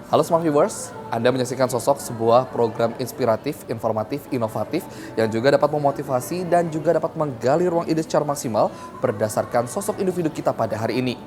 Halo Smart Viewers, Anda menyaksikan sosok sebuah program inspiratif, informatif, inovatif yang juga dapat memotivasi dan juga dapat menggali ruang ide secara maksimal berdasarkan sosok individu kita pada hari ini.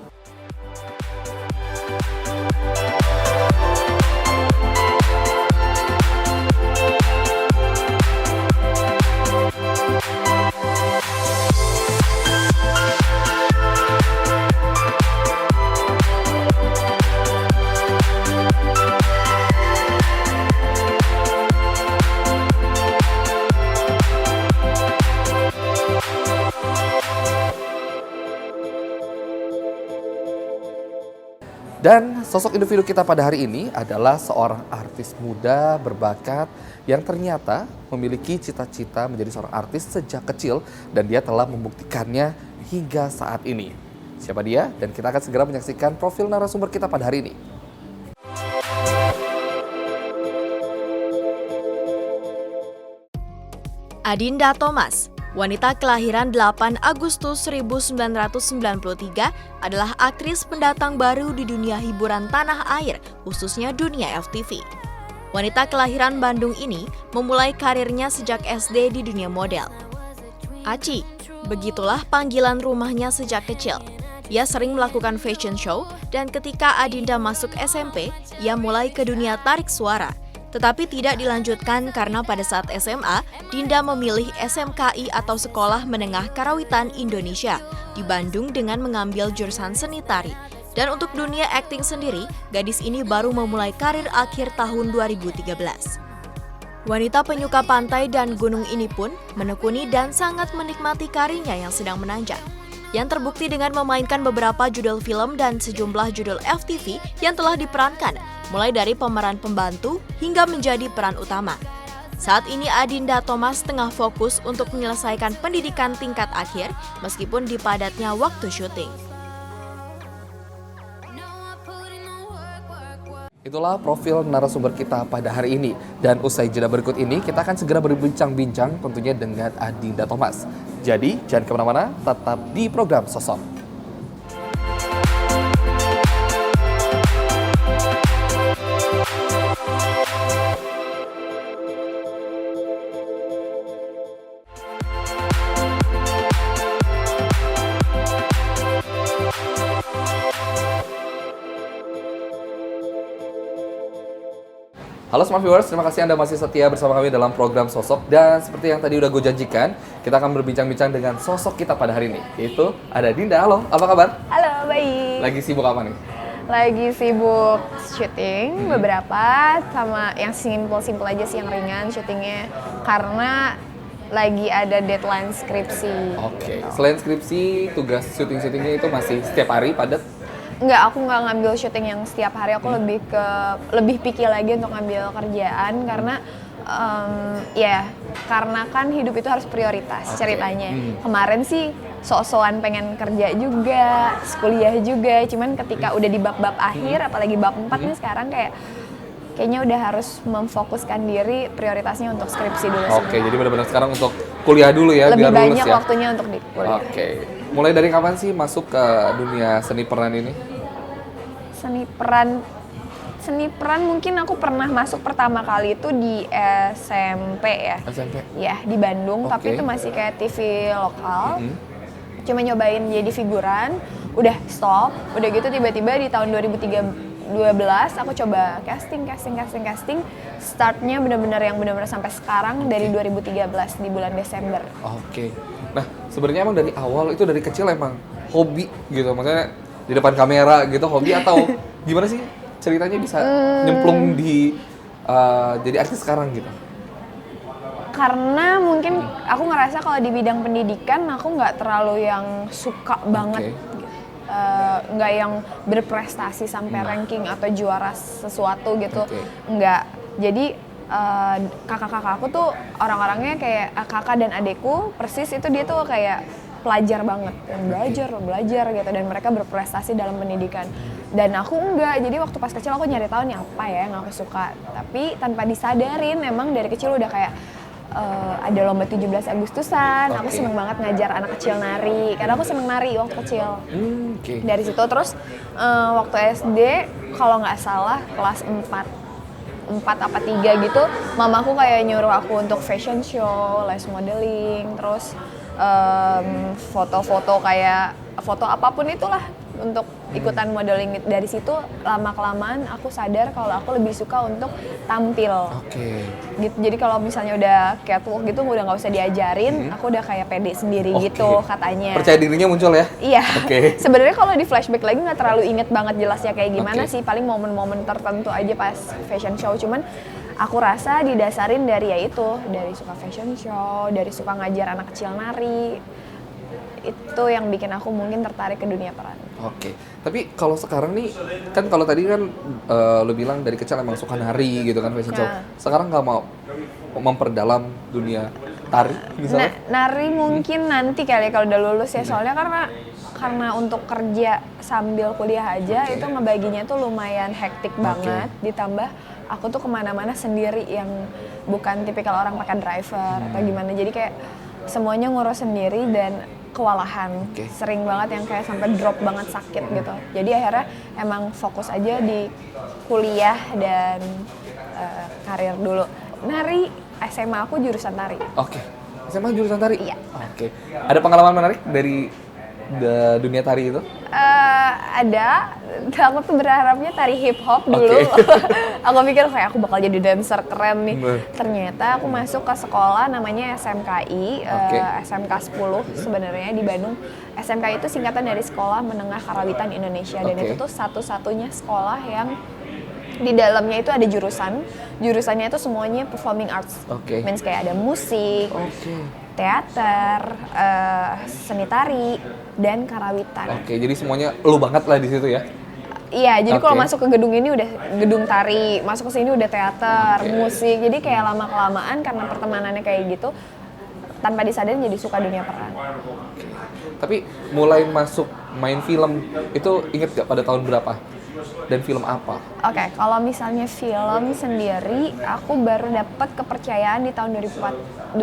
Dan sosok individu kita pada hari ini adalah seorang artis muda berbakat yang ternyata memiliki cita-cita menjadi seorang artis sejak kecil dan dia telah membuktikannya hingga saat ini. Siapa dia? Dan kita akan segera menyaksikan profil narasumber kita pada hari ini. Adinda Thomas, wanita kelahiran 8 Agustus 1993, adalah aktris pendatang baru di dunia hiburan tanah air, khususnya dunia FTV. Wanita kelahiran Bandung ini memulai karirnya sejak SD di dunia model. Aci, begitulah panggilan rumahnya sejak kecil. Ia sering melakukan fashion show dan ketika Adinda masuk SMP, ia mulai ke dunia tarik suara. Tetapi tidak dilanjutkan karena pada saat SMA, Dinda memilih SMKI atau Sekolah Menengah Karawitan Indonesia di Bandung dengan mengambil jurusan seni tari. Dan untuk dunia akting sendiri, gadis ini baru memulai karir akhir tahun 2013. Wanita penyuka pantai dan gunung ini pun menekuni dan sangat menikmati karirnya yang sedang menanjak. Yang terbukti dengan memainkan beberapa judul film dan sejumlah judul FTV yang telah diperankan, mulai dari pemeran pembantu hingga menjadi peran utama. Saat ini Adinda Thomas tengah fokus untuk menyelesaikan pendidikan tingkat akhir meskipun di padatnya waktu syuting. Itulah profil narasumber kita pada hari ini. Dan usai jeda berikut ini, kita akan segera berbincang-bincang tentunya dengan Adinda Thomas. Jadi, jangan kemana-mana, tetap di program Sosok. Halo Smart Viewers, terima kasih Anda masih setia bersama kami dalam program Sosok. Dan seperti yang tadi udah gue janjikan, kita akan berbincang-bincang dengan sosok kita pada hari ini, yaitu ada Dinda. Halo, apa kabar? Halo, baik. Lagi sibuk apa nih? Lagi sibuk syuting beberapa, sama yang simpel-simpel aja sih, yang ringan syutingnya. Karena lagi ada deadline skripsi. Oke, selain skripsi, tugas syuting-syutingnya itu masih setiap hari padat? Enggak, aku nggak ngambil syuting yang setiap hari, aku lebih picky lagi untuk ngambil kerjaan karena karena kan hidup itu harus prioritas ceritanya. Kemarin sih sok-sokan pengen kerja juga, kuliah juga, cuman ketika udah di bab-bab akhir, apalagi bab 4 nih sekarang kayaknya udah harus memfokuskan diri, prioritasnya untuk skripsi dulu. Oke, jadi benar-benar sekarang untuk kuliah dulu ya, lebih biar lulus banyak ya. waktunya untuk di kuliah. Oke, mulai dari kapan sih masuk ke dunia seni peran ini? Seni peran mungkin aku pernah masuk pertama kali itu di SMP ya. SMP? Ya, di Bandung, tapi itu masih kayak TV lokal. Cuma nyobain jadi figuran, udah stop. Udah gitu tiba-tiba di tahun 2012 aku coba casting. Startnya benar-benar sampai sekarang dari 2013 di bulan Desember. Oke. Nah, sebenarnya emang dari awal itu dari kecil emang hobi gitu, maksudnya di depan kamera gitu hobi atau gimana sih ceritanya bisa nyemplung di jadi artis sekarang gitu? Karena mungkin aku ngerasa kalau di bidang pendidikan aku nggak terlalu yang suka banget, nggak yang berprestasi sampai ranking atau juara sesuatu gitu, nggak. Jadi kakak-kakak aku tuh orang-orangnya kayak kakak dan adekku persis itu, dia tuh kayak pelajar banget, belajar gitu, dan mereka berprestasi dalam pendidikan. Dan aku enggak, jadi waktu pas kecil aku nyari tahu nih apa ya yang aku suka, tapi tanpa disadarin emang dari kecil udah kayak ada lomba 17 Agustusan. Aku Oke. seneng banget ngajar anak kecil nari, karena aku seneng nari waktu kecil. Oke. Dari situ terus waktu SD kalau nggak salah kelas 4 apa 3 gitu, mamaku kayak nyuruh aku untuk fashion show, les modeling, terus foto-foto kayak foto apapun itulah untuk ikutan modeling. Dari situ lama-kelamaan aku sadar kalau aku lebih suka untuk tampil. Oke. Gitu. Jadi kalau misalnya udah catwalk gitu udah nggak usah diajarin, aku udah kayak pede sendiri Oke. gitu katanya. Percaya dirinya muncul ya? Iya. Oke. Sebenarnya kalau di flashback lagi nggak terlalu inget banget jelasnya kayak gimana Oke. sih, paling momen-momen tertentu aja pas fashion show. Cuman aku rasa didasarin dari ya itu, dari suka fashion show, dari suka ngajar anak kecil nari. Itu yang bikin aku mungkin tertarik ke dunia peran. Oke, tapi kalau sekarang nih, kan kalau tadi kan lo bilang dari kecil emang suka nari gitu kan, fashion show. Ya. Sekarang nggak mau memperdalam dunia tari misalnya? Nari mungkin nanti kali ya kalau udah lulus ya, soalnya karena untuk kerja sambil kuliah aja itu ngebaginya tuh lumayan hektik banget, ditambah aku tuh kemana-mana sendiri yang bukan tipikal orang pakai driver atau gimana, jadi kayak semuanya ngurus sendiri dan kewalahan. Sering banget yang kayak sampai drop banget sakit gitu. Jadi akhirnya emang fokus aja di kuliah dan karir dulu. Nari, SMA aku jurusan tari. Oke, SMA jurusan tari? Iya. Oke, ada pengalaman menarik dari dunia tari itu? Ada, aku tuh berharapnya tari hip hop dulu. Aku pikir kayak aku bakal jadi dancer keren nih. Ternyata aku masuk ke sekolah namanya SMKI, SMK 10 sebenarnya di Bandung. SMKI itu singkatan dari Sekolah Menengah Karawitan Indonesia, dan itu tuh satu-satunya sekolah yang di dalamnya itu ada jurusannya itu semuanya performing arts. Means kayak ada musik, teater, seni tari, dan karawitan. Oke, jadi semuanya lu banget lah di situ ya? Iya, jadi kalau masuk ke gedung ini udah gedung tari, masuk ke sini udah teater, musik. Jadi kayak lama-kelamaan karena pertemanannya kayak gitu, tanpa disadari jadi suka dunia peran. Tapi mulai masuk main film itu inget gak pada tahun berapa? Dan film apa? Oke, kalau misalnya film sendiri, aku baru dapat kepercayaan di tahun 2014.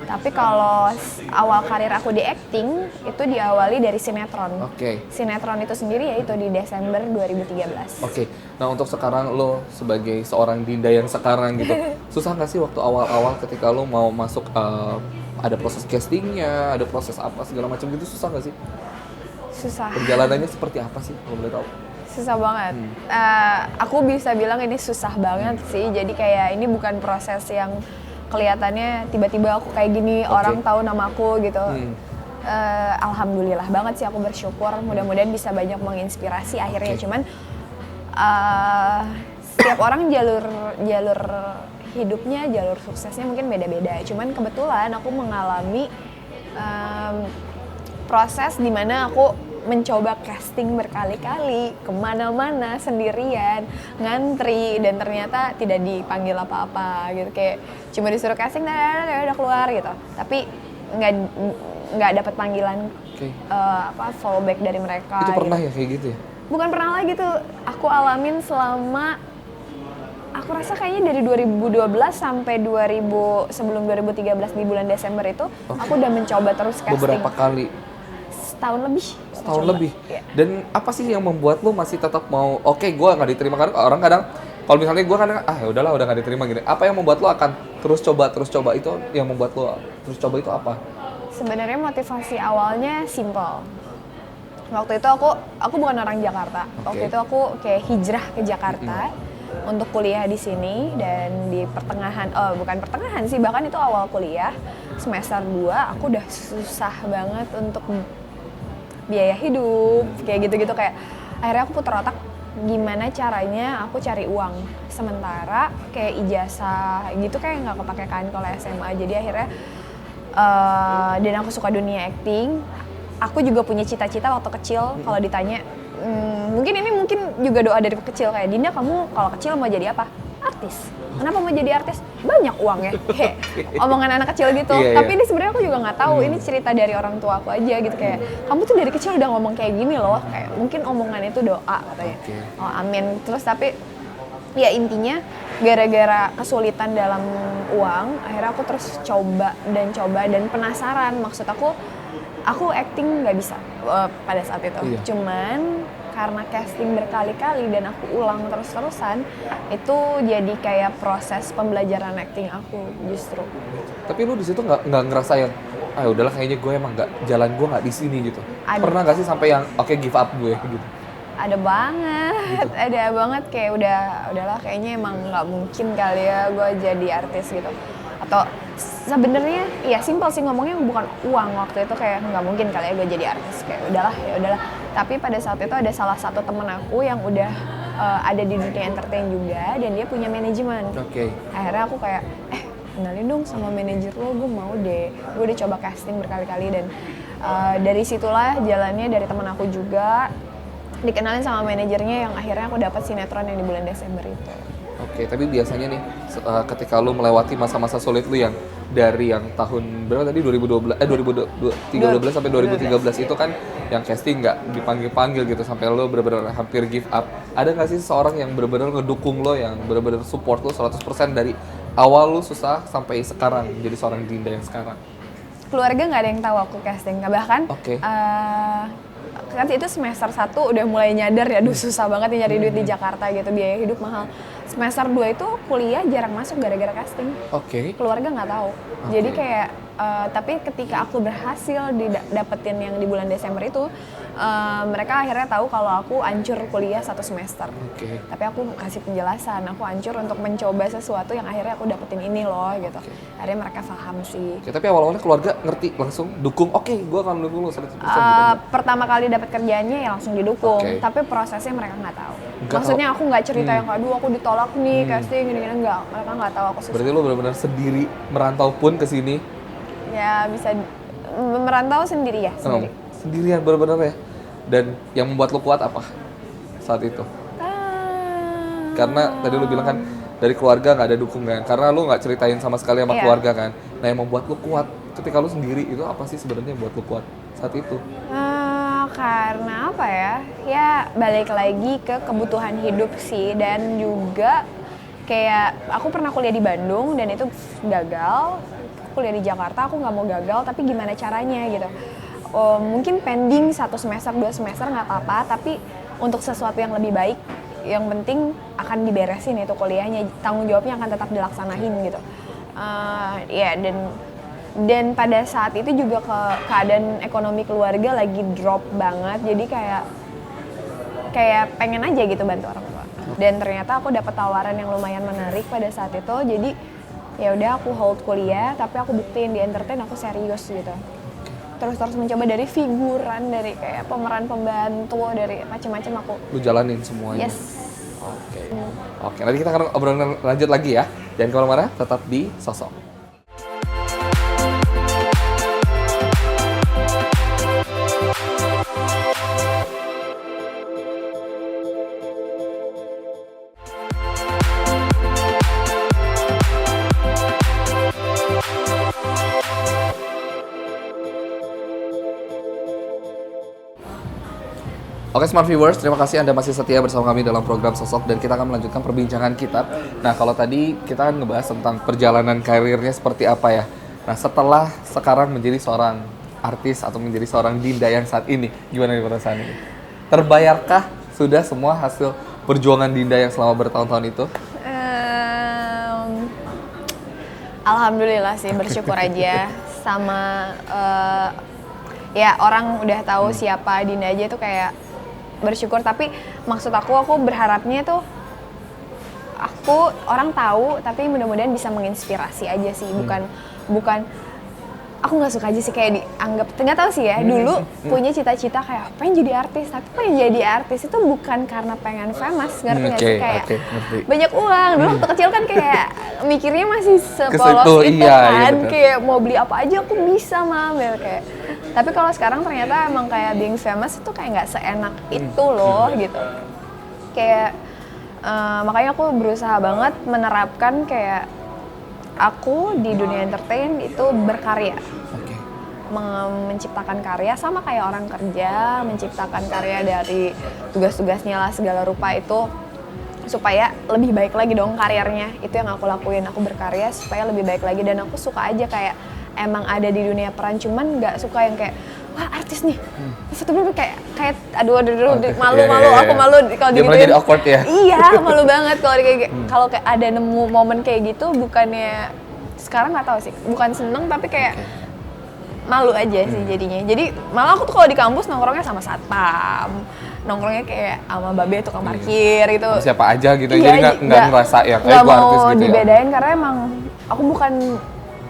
Tapi kalau awal karir aku di acting, itu diawali dari sinetron. Sinetron itu sendiri yaitu di Desember 2013. Nah untuk sekarang lo sebagai seorang Dinda yang sekarang gitu, susah nggak sih waktu awal-awal ketika lo mau masuk, ada proses castingnya, ada proses apa segala macam gitu, susah nggak sih? Susah. Perjalanannya seperti apa sih, kalau boleh tahu? Susah banget. Aku bisa bilang ini susah banget sih. Jadi kayak ini bukan proses yang kelihatannya tiba-tiba aku kayak gini, orang tahu namaku gitu. Alhamdulillah banget sih, aku bersyukur. Mudah-mudahan bisa banyak menginspirasi akhirnya. Cuman setiap orang jalur hidupnya, jalur suksesnya mungkin beda-beda. Cuman kebetulan aku mengalami proses di mana aku mencoba casting berkali-kali, kemana-mana sendirian, ngantri, dan ternyata tidak dipanggil apa-apa gitu, kayak cuma disuruh casting, udah keluar gitu, tapi nggak dapat panggilan fallback dari mereka. Itu pernah gitu. ya kayak gitu ya? Bukan pernah lagi tuh, aku alamin selama aku rasa kayaknya dari 2012 sampai sebelum 2013 di bulan Desember itu, aku udah mencoba terus casting. Beberapa kali? Setahun lebih. Ya. Dan apa sih yang membuat lo masih tetap mau, gue nggak diterima? Karena orang kadang, kalau misalnya gue kadang, ya udahlah udah nggak diterima gini. Apa yang membuat lo akan terus coba? Itu yang membuat lo terus coba itu apa? Sebenarnya motivasi awalnya simple. Waktu itu aku bukan orang Jakarta. Waktu itu aku kayak hijrah ke Jakarta untuk kuliah di sini, dan di bukan pertengahan sih, bahkan itu awal kuliah semester 2 aku udah susah banget untuk biaya hidup, kayak gitu-gitu, kayak akhirnya aku putar otak gimana caranya aku cari uang, sementara kayak ijazah gitu kayak nggak kepake kan kalau SMA. Jadi akhirnya dan aku suka dunia acting, aku juga punya cita-cita waktu kecil. Kalau ditanya mungkin juga doa dari kecil, kayak Dinda, kamu kalau kecil mau jadi apa? Artis. Kenapa mau jadi artis? Banyak uangnya. Kayak omongan anak kecil gitu. Tapi ini sebenarnya aku juga nggak tahu. Ini cerita dari orang tua aku aja gitu, kayak kamu tuh dari kecil udah ngomong kayak gini loh. Kayak mungkin omongan itu doa katanya. Oh amin. Terus tapi ya intinya gara-gara kesulitan dalam uang, akhirnya aku terus coba dan penasaran. Maksud aku acting nggak bisa pada saat itu. Iya. Cuman karena casting berkali-kali dan aku ulang terus-terusan, itu jadi kayak proses pembelajaran acting aku justru. Tapi lu di situ nggak ngerasa yang udahlah kayaknya gue emang jalan gue nggak di sini gitu. Ada. Pernah nggak sih sampai yang oke give up gue gitu? Ada banget, ada banget kayak udahlah kayaknya emang nggak mungkin kali ya gue jadi artis gitu. Atau sebenarnya ya simpel sih ngomongnya, bukan uang waktu itu, kayak nggak mungkin kali ya gue jadi artis, kayak udahlah. Tapi pada saat itu ada salah satu temen aku yang udah ada di dunia entertain juga dan dia punya manajemen. Oke. Akhirnya aku kayak kenalin dong sama manajer lo, gue mau deh. Gue udah coba casting berkali-kali dan dari situlah jalannya, dari temen aku juga dikenalin sama manajernya yang akhirnya aku dapat sinetron yang di bulan Desember itu. Oke, tapi biasanya nih ketika lu melewati masa-masa sulit lu yang dari yang tahun berapa tadi 2013 sampai 2013 itu kan yang casting nggak dipanggil-panggil gitu sampai lu benar-benar hampir give up. Ada nggak sih seseorang yang benar-benar ngedukung lo, yang benar-benar support lo 100% dari awal lu susah sampai sekarang jadi seorang Dinda yang sekarang? Keluarga nggak ada yang tahu aku casting, bahkan kan itu semester 1 udah mulai nyadar ya, aduh susah banget nih nyari duit di Jakarta gitu, biaya hidup mahal. Semester 2 itu kuliah jarang masuk gara-gara casting. Oke. Keluarga nggak tahu. Jadi kayak tapi ketika aku berhasil dapetin yang di bulan Desember itu, mereka akhirnya tahu kalau aku hancur kuliah 1 semester. Oke. Tapi aku kasih penjelasan, aku hancur untuk mencoba sesuatu yang akhirnya aku dapetin ini loh gitu. Akhirnya mereka paham sih. Oke, tapi awal-awalnya keluarga ngerti langsung dukung, oke gue akan dukung lo 100% gitu. Pertama kali dapat kerjaannya ya langsung didukung, Oke. tapi prosesnya mereka nggak tahu. Nggak Maksudnya tahu. aku nggak cerita yang aduh aku ditolak nih casting gini-gini, enggak. Mereka nggak tahu aku susah. Berarti lo benar-benar sendiri merantau pun ke sini. Ya bisa merantau sendiri ya, sendiri. Sendirian benar-benar ya. Dan yang membuat lo kuat apa saat itu? Karena tadi lo bilang kan dari keluarga nggak ada dukungan, karena lo nggak ceritain sama sekali sama Iya. keluarga kan. Nah yang membuat lo kuat ketika lo sendiri itu apa sih sebenarnya yang buat lo kuat saat itu? Karena apa ya? Ya balik lagi ke kebutuhan hidup sih, dan juga kayak aku pernah kuliah di Bandung dan itu gagal. Kuliah di Jakarta aku nggak mau gagal, tapi gimana caranya gitu. Mungkin pending 1 semester 2 semester nggak apa-apa, tapi untuk sesuatu yang lebih baik, yang penting akan diberesin itu kuliahnya, tanggung jawabnya akan tetap dilaksanain gitu. Ya dan pada saat itu juga keadaan ekonomi keluarga lagi drop banget, jadi kayak pengen aja gitu bantu orang tua. Dan ternyata aku dapat tawaran yang lumayan menarik pada saat itu, jadi ya udah aku hold kuliah, tapi aku buktiin di entertain aku serius gitu. Terus mencoba dari figuran, dari kayak pemeran pembantu, dari macam-macam aku. Lu jalanin semuanya. Yes. Oke, nanti kita akan obrolan lanjut lagi ya. Jangan kemana-mana, tetap di Sosok. Oke Smart Viewers, terima kasih Anda masih setia bersama kami dalam program Sosok dan kita akan melanjutkan perbincangan kita. Nah kalau tadi kita kan ngebahas tentang perjalanan karirnya seperti apa ya. Nah setelah sekarang menjadi seorang artis atau menjadi seorang Dinda yang saat ini, gimana nih perasaan ini? Terbayarkah sudah semua hasil perjuangan Dinda yang selama bertahun-tahun itu? Alhamdulillah sih, bersyukur aja sama ya orang udah tahu siapa Dinda aja tuh kayak bersyukur. Tapi maksud aku berharapnya tuh orang tahu, tapi mudah-mudahan bisa menginspirasi aja sih, bukan aku nggak suka aja sih kayak dianggap, nggak tahu sih ya, dulu punya cita-cita kayak pengen jadi artis, tapi pengen jadi artis itu bukan karena pengen famous, ngerti nggak sih, kayak banyak uang. Dulu waktu kecil kan kayak mikirnya masih sepolos itu kan, kayak mau beli apa aja aku bisa mam, ya kayak. Tapi kalau sekarang ternyata emang kayak being famous itu kayak nggak seenak itu loh gitu. Kayak makanya aku berusaha banget menerapkan kayak aku di dunia entertain itu berkarya. Menciptakan karya sama kayak orang kerja, menciptakan karya dari tugas-tugasnya lah segala rupa itu supaya lebih baik lagi dong karirnya. Itu yang aku lakuin, aku berkarya supaya lebih baik lagi. Dan aku suka aja kayak emang ada di dunia peran, cuman nggak suka yang kayak wah artis nih, tapi kayak aduh malu aku malu kalau digituin. Jadi awkward ya? Iya, malu banget kalau kalau kayak ada nemu momen kayak gitu, bukannya sekarang nggak tahu sih, bukan seneng tapi kayak malu aja sih jadinya. Jadi malah aku tuh kalau di kampus nongkrongnya sama satpam, nongkrongnya kayak sama babe tukang parkir gitu. Siapa aja gitu, Iya, jadi nggak ngerasa yang nggak gue mau artis gitu dibedain karena emang aku bukan,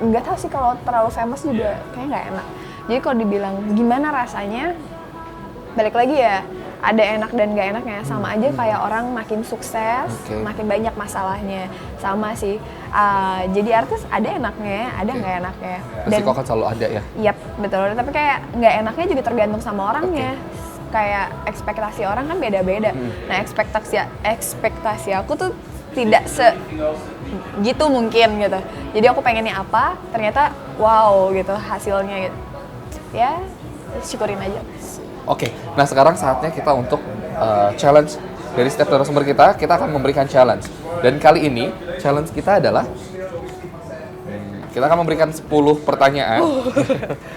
nggak tahu sih kalau terlalu famous juga kayaknya nggak enak. Jadi kalau dibilang gimana rasanya, balik lagi ya, ada enak dan nggak enaknya. Sama aja kayak orang makin sukses, makin banyak masalahnya. Sama sih. Jadi artis ada enaknya, ada nggak enaknya. Resiko kan selalu ada ya? Yap, betul. Tapi kayak nggak enaknya juga tergantung sama orangnya. Kayak ekspektasi orang kan beda-beda. Nah ekspektasi aku tuh tidak gitu mungkin gitu. Jadi aku pengennya apa, ternyata wow gitu hasilnya gitu. Ya syukurin aja. Oke, nah sekarang saatnya kita untuk challenge dari setiap narasumber kita akan memberikan challenge. Dan kali ini challenge kita adalah kita akan memberikan 10 pertanyaan.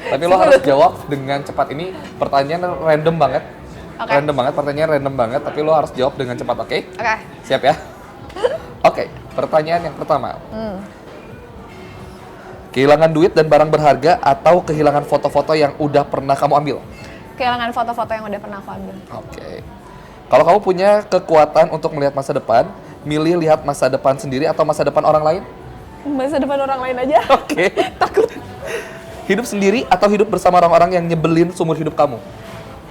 Tapi lo harus jawab dengan cepat. Ini pertanyaan random banget. Pertanyaan random banget, tapi lo harus jawab dengan cepat, oke? Oke. Siap ya? Oke, pertanyaan yang pertama. Kehilangan duit dan barang berharga atau kehilangan foto-foto yang udah pernah kamu ambil? Kehilangan foto-foto yang udah pernah aku ambil. Oke. Kalau kamu punya kekuatan untuk melihat masa depan, milih lihat masa depan sendiri atau masa depan orang lain? Masa depan orang lain aja. Oke. Takut. Hidup sendiri atau hidup bersama orang-orang yang nyebelin seumur hidup kamu?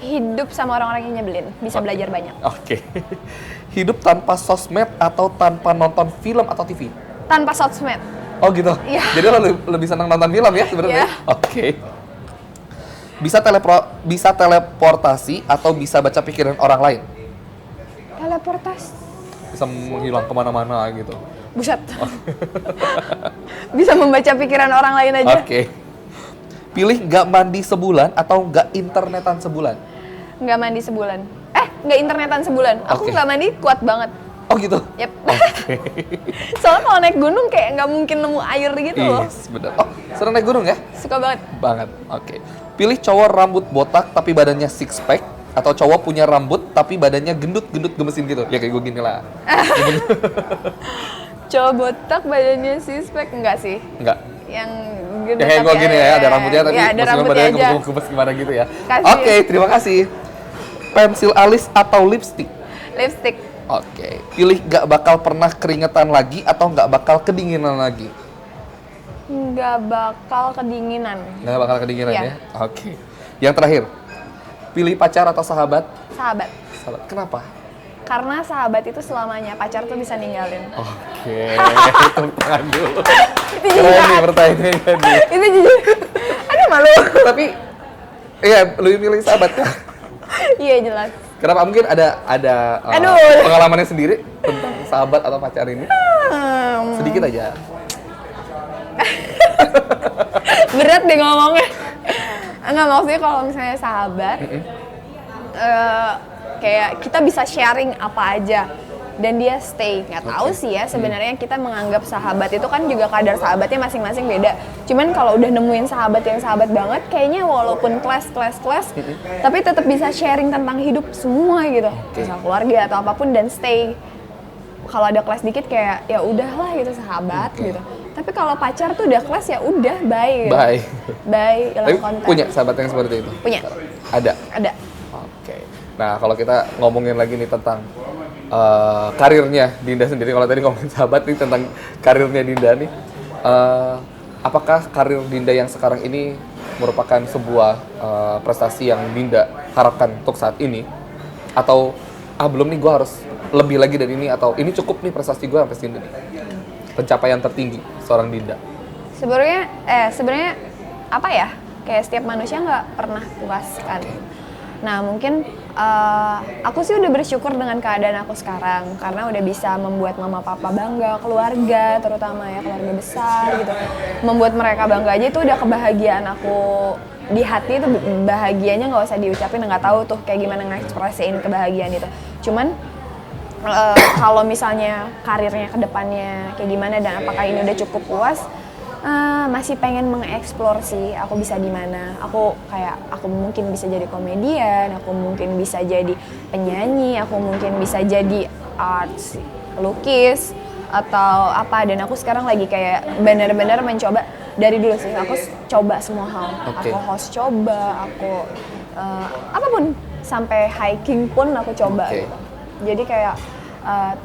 Hidup sama orang-orang yang nyebelin, bisa belajar banyak. Oke. Hidup tanpa sosmed atau tanpa nonton film atau TV? Tanpa sosmed. Oh gitu? Iya. Jadi lo lebih senang nonton film ya sebenarnya? Iya. Oke. Bisa teleportasi atau bisa baca pikiran orang lain? Teleportasi. Bisa menghilang kemana-mana gitu? Buset. Bisa membaca pikiran orang lain aja. Oke. Pilih nggak mandi sebulan atau nggak internetan sebulan? Nggak mandi sebulan. Nggak internetan sebulan. Aku nggak mandi kuat banget. Oh gitu? Yep. Soalnya kalau naik gunung kayak nggak mungkin nemu air gitu loh. Yes, bener. Oh, sering naik gunung ya? Suka banget. Banget, oke. Pilih cowok rambut botak tapi badannya six pack atau cowok punya rambut tapi badannya gendut-gendut gemesin gitu? Ya kayak gue gini lah. Cowok botak badannya six pack enggak sih? Enggak? Yang gendut Ya kayak gue gini ya, ada rambutnya tapi ya, ada rambutnya badannya aja. gemes gimana gitu ya. Kasih. Oke, terima kasih. Pensil alis atau lipstick? Lipstick. Oke. Pilih nggak bakal pernah keringetan lagi atau nggak bakal kedinginan lagi? Nggak bakal kedinginan. Nggak bakal kedinginan Iya. ya? Oke. Yang terakhir, pilih pacar atau sahabat? Sahabat. Sahabat. Kenapa? Karena sahabat itu selamanya, pacar tuh bisa ninggalin. Oke, tepuk tangan dulu. Itu Keren nih jujur. pertanyaannya nih. Itu jujur. Aduh malu. Tapi, iya, lebih milih sahabat ya? Iya jelas. Kenapa? Mungkin ada Aduh. pengalamannya sendiri tentang sahabat atau pacar ini? Sedikit aja. Berat deh ngomongnya. Enggak, maksudnya kalau misalnya sahabat, kayak kita bisa sharing apa aja dan dia stay. Nggak tahu sih ya sebenarnya kita menganggap sahabat itu kan juga kadar sahabatnya masing-masing beda. Cuman kalau udah nemuin sahabat yang sahabat banget, kayaknya walaupun clash, tapi tetap bisa sharing tentang hidup semua gitu, misal keluarga atau apapun dan stay. Kalau ada clash dikit kayak ya udahlah gitu sahabat gitu. Tapi kalau pacar tuh udah clash ya udah bye. Gitu. Bye, Tapi hilang kontak. punya sahabat yang seperti itu? Punya. Ada? Ada. Oke. Nah, kalau kita ngomongin lagi nih tentang karirnya Dinda sendiri. Kalau tadi ngomongin sahabat nih tentang karirnya Dinda nih. Apakah karir Dinda yang sekarang ini merupakan sebuah prestasi yang Dinda harapkan untuk saat ini? Atau belum nih gue harus lebih lagi dari ini? Atau ini cukup nih prestasi gue sampai sini nih? Pencapaian tertinggi seorang Dinda. Sebenarnya apa ya? Kayak setiap manusia nggak pernah puas kan. Nah mungkin aku sih udah bersyukur dengan keadaan aku sekarang karena udah bisa membuat mama papa bangga, keluarga terutama ya, keluarga besar gitu. Membuat mereka bangga aja itu udah kebahagiaan aku di hati. Itu bahagianya nggak usah diucapin, nggak tahu tuh kayak gimana ngekspresiin kebahagiaan itu. Cuman kalau misalnya karirnya ke depannya kayak gimana dan apakah ini udah cukup puas, masih pengen mengeksplor sih aku bisa di mana. Aku mungkin bisa jadi komedian, aku mungkin bisa jadi penyanyi, aku mungkin bisa jadi arts, lukis atau apa. Dan aku sekarang lagi kayak benar-benar mencoba dari dulu sih. Aku coba semua hal. Aku host coba, aku apapun sampai hiking pun aku coba gitu. Jadi kayak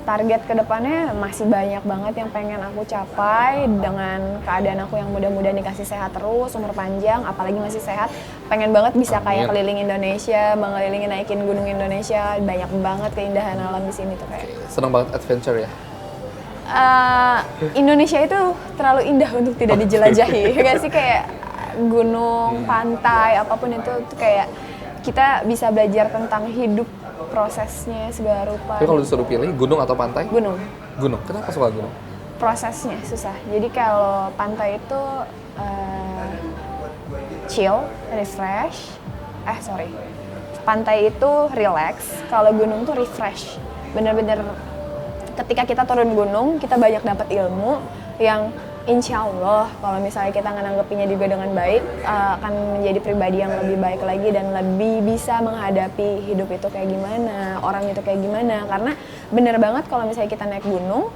target kedepannya masih banyak banget yang pengen aku capai dengan keadaan aku yang mudah-mudahan dikasih sehat terus, umur panjang, apalagi masih sehat. Pengen banget bisa kayak keliling Indonesia, mengelilingi naikin gunung Indonesia, banyak banget keindahan alam di sini tuh kayak. Senang banget adventure ya? Indonesia itu terlalu indah untuk tidak dijelajahi, gak sih? Kayak gunung, pantai, apapun itu tuh kayak kita bisa belajar tentang hidup, prosesnya segala rupa. Tapi kalau disuruh pilih gunung atau pantai? Gunung. Gunung. Kenapa suka gunung? Prosesnya susah. Jadi kalau pantai itu chill, refresh. Pantai itu relax. Kalau gunung tuh refresh. Bener-bener ketika kita turun gunung, kita banyak dapat ilmu yang insya Allah kalau misalnya kita nanggepinya juga dengan baik, akan menjadi pribadi yang lebih baik lagi dan lebih bisa menghadapi hidup itu kayak gimana, orang itu kayak gimana. Karena bener banget kalau misalnya kita naik gunung,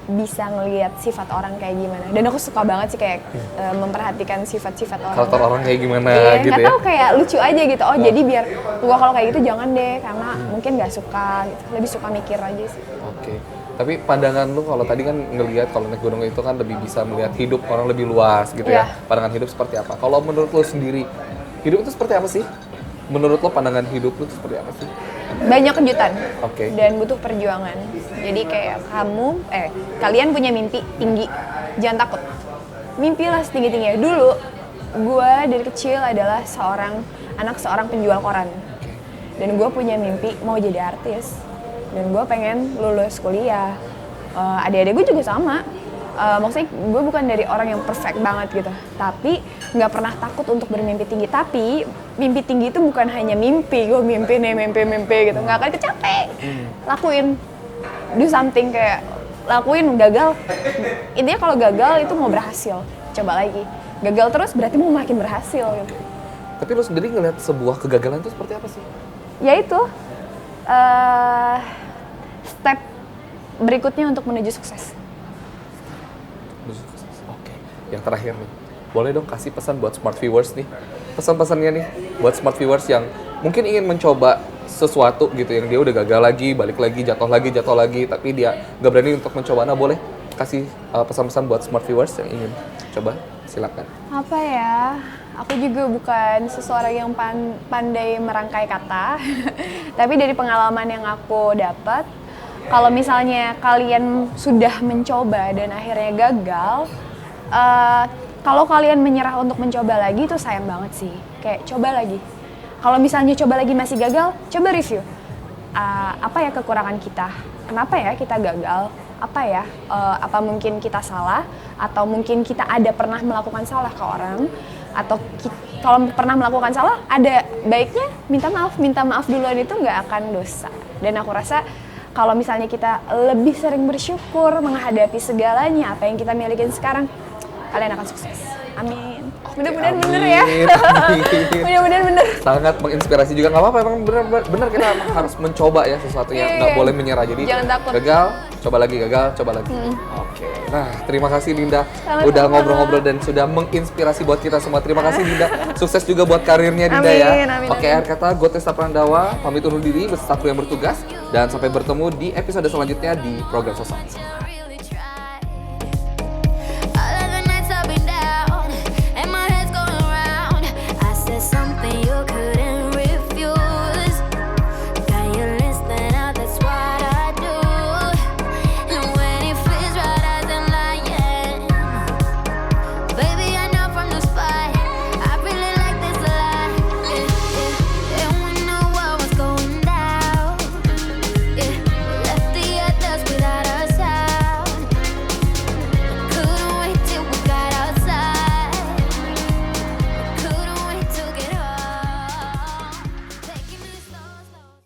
bisa ngelihat sifat orang kayak gimana. Dan aku suka banget sih kayak memperhatikan sifat-sifat orang. Karakter orang kayak gimana gitu nggak ya? tahu kayak lucu aja gitu. Oh jadi biar gua kalau kayak gitu jangan deh, karena mungkin nggak suka gitu. Lebih suka mikir aja sih. Oke. Tapi pandangan lu kalau tadi kan ngelihat kalau naik gunung itu kan lebih bisa melihat hidup orang lebih luas gitu ya. Pandangan hidup seperti apa? Kalau menurut lu sendiri, hidup itu seperti apa sih? Menurut lu pandangan hidup lu itu seperti apa sih? Banyak kejutan. Dan butuh perjuangan. Jadi kayak kalian punya mimpi tinggi, jangan takut. Mimpilah setinggi-tingginya. Dulu gue dari kecil adalah anak seorang penjual koran. Dan gue punya mimpi mau jadi artis. Dan gue pengen lulus kuliah. Adik-adik gue juga sama. Maksudnya gue bukan dari orang yang perfect banget gitu. Tapi nggak pernah takut untuk bermimpi tinggi. Tapi mimpi tinggi itu bukan hanya mimpi. Gue mimpi gitu. Nggak akan kecapek. Lakuin. Do something kayak lakuin, gagal. Intinya kalau gagal itu mau berhasil. Coba lagi. Gagal terus berarti mau makin berhasil gitu. Tapi lu sendiri ngelihat sebuah kegagalan itu seperti apa sih? Ya itu. Step berikutnya untuk menuju sukses. Oke. Yang terakhir nih, boleh dong kasih pesan buat smart viewers nih. Pesan-pesannya nih buat smart viewers yang mungkin ingin mencoba sesuatu gitu yang dia udah gagal lagi, balik lagi, jatuh lagi, tapi dia nggak berani untuk mencoba. Nah, boleh kasih pesan-pesan buat smart viewers yang ingin coba, silakan. Apa ya? Aku juga bukan seseorang yang pandai merangkai kata, tapi dari pengalaman yang aku dapat, kalau misalnya kalian sudah mencoba dan akhirnya gagal, kalau kalian menyerah untuk mencoba lagi itu sayang banget sih. Kayak coba lagi. Kalau misalnya coba lagi masih gagal, coba review. Apa ya kekurangan kita? Kenapa ya kita gagal? Apa ya? Apa mungkin kita salah? Atau mungkin kita ada pernah melakukan salah ke orang? Atau kalau pernah melakukan salah, ada baiknya minta maaf duluan itu nggak akan dosa. Dan aku rasa kalau misalnya kita lebih sering bersyukur menghadapi segalanya, apa yang kita miliki sekarang, kalian akan sukses. Amin. Mudah-mudahan bener ya. Mudah-mudahan bener. Sangat menginspirasi juga. Nggak apa-apa, emang bener kita emang harus mencoba ya sesuatu yang nggak boleh menyerah. Jadi jangan takut. Gagal, coba lagi. Oke. Nah, terima kasih Dinda udah ngobrol-ngobrol dan sudah menginspirasi buat kita semua. Terima kasih Dinda. Sukses juga buat karirnya Dinda ya. Amin. Oke, akhir kata gue Tessa Prandawa pamit undur diri beserta kru yang bertugas dan sampai bertemu di episode selanjutnya di program Sosok.